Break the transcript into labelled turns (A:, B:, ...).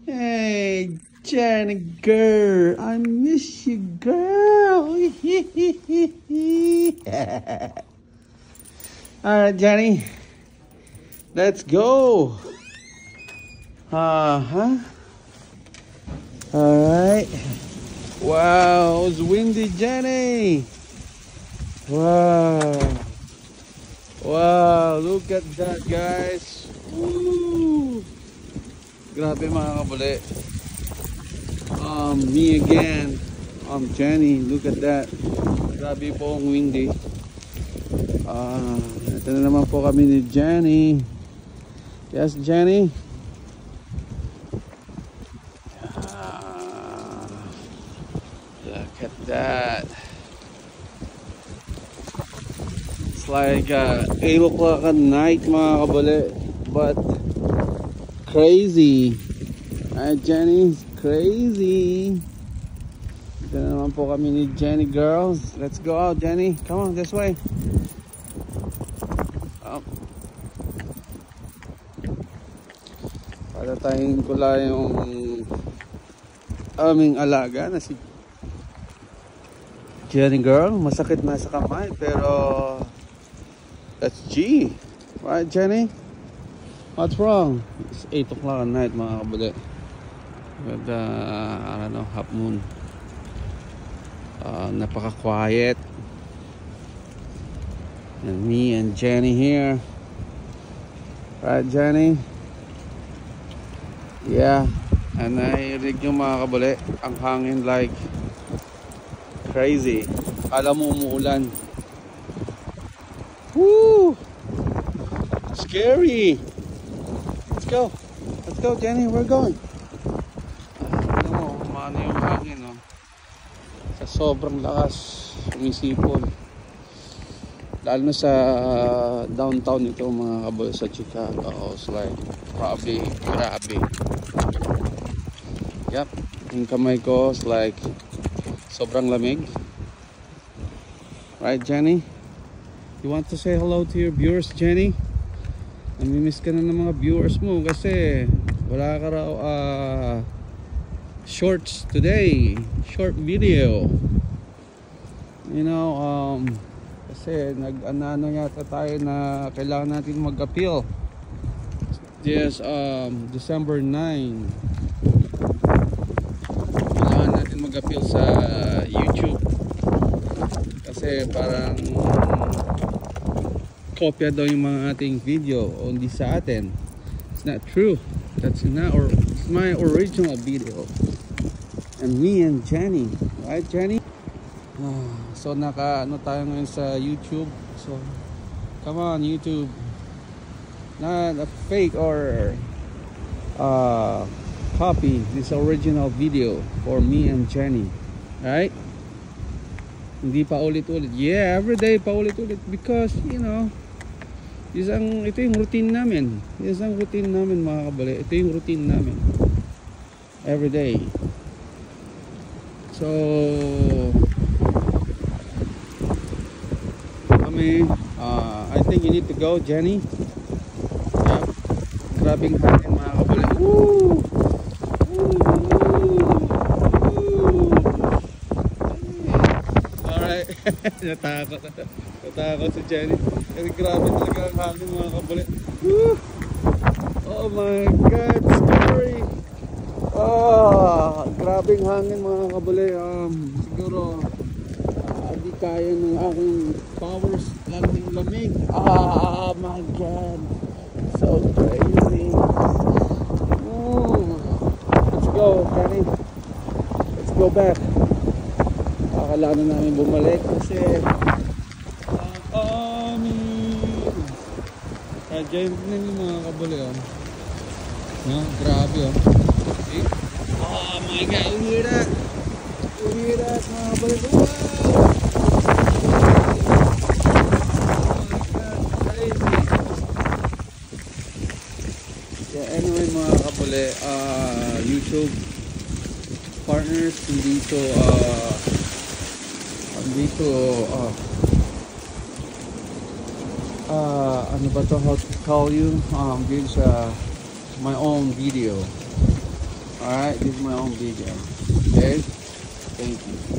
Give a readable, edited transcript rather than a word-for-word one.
A: Hey, Jenny girl, I miss you, girl. All right, Jenny, let's go. Uh-huh. All right. Wow, it's windy, Jenny. Wow. Wow, look at that, guys. Woo. Grabe mga kabuli. Me again. Jenny, look at that. Grabe po ang windy. Ito na naman po kami ni Jenny. Yes, Jenny? Look at that. It's like 8 o'clock at night mga kabuli. But crazy. Jenny, it's crazy. Ito na naman po kami ni Jenny girls. Let's go out, Jenny. Come on, this way. Para tayong kula yung aming alaga na si Jenny girl. Masakit na sa kamay pero that's G. Right, Jenny? What's wrong? It's 8 o'clock at night mga kabuli. With I don't know, half moon. Napaka-quiet. And me and Jenny here. Right, Jenny? Yeah. And narinig nyo mga kabuli, ang hangin like crazy. Alam mo umuulan. Woo! Scary! Let's go. Let's go, Jenny. We're going. Ano mo, umano yung hangin, no? Sa sobrang lakas, umisipon. Lalo na sa downtown ito, mga kabul, sa Chicago. It's like, grabe. Yep. Yung kamay ko is like, sobrang lamig. Right, Jenny? You want to say hello to your viewers, Jenny? Namimiss ka na ng mga viewers mo kasi wala ka raw shorts today, short video. You know, kasi nag-ano yata tayo na kailangan natin mag-appeal. Yes, December 9. Kailangan natin mag-appeal sa YouTube kasi parang kopya daw yung mga ating video o hindi sa atin. It's not true. That's not, or it's my original video. And me and Jenny, right, Jenny? So naka-ano tayo ngayon sa YouTube. So come on, YouTube. Not a fake or copy this original video for me and Jenny, right? Hindi pa ulit-ulit. Yeah, every day pa ulit-ulit because you know, ito yung routine namin. Isang routine namin mga kabali. Ito yung routine namin. Every day. So, I think you need to go, Jenny. Yeah. Grabing hangin mga kabali. Woo! Alright. Natakot si Jenny. Kasi grabe talaga ang hangin mga kabali. Woo! Oh my God, scary! Grabing hangin mga kabali. Siguro hindi kaya ng aking powers lamig. My God, so crazy. Let's go, Jenny. Let's go back. Akala na namin bumalik kasi giant na yung mga kabuli, oh. No? Grabe, oh. See? Oh my God, you hear that? You hear that, mga kabuli? Wow! Oh my God, crazy. Yeah, anyway, mga kabuli, YouTube partners, dito, ano ba to, how to call you, gives my own video. Alright, this is my own video. Okay? Thank you.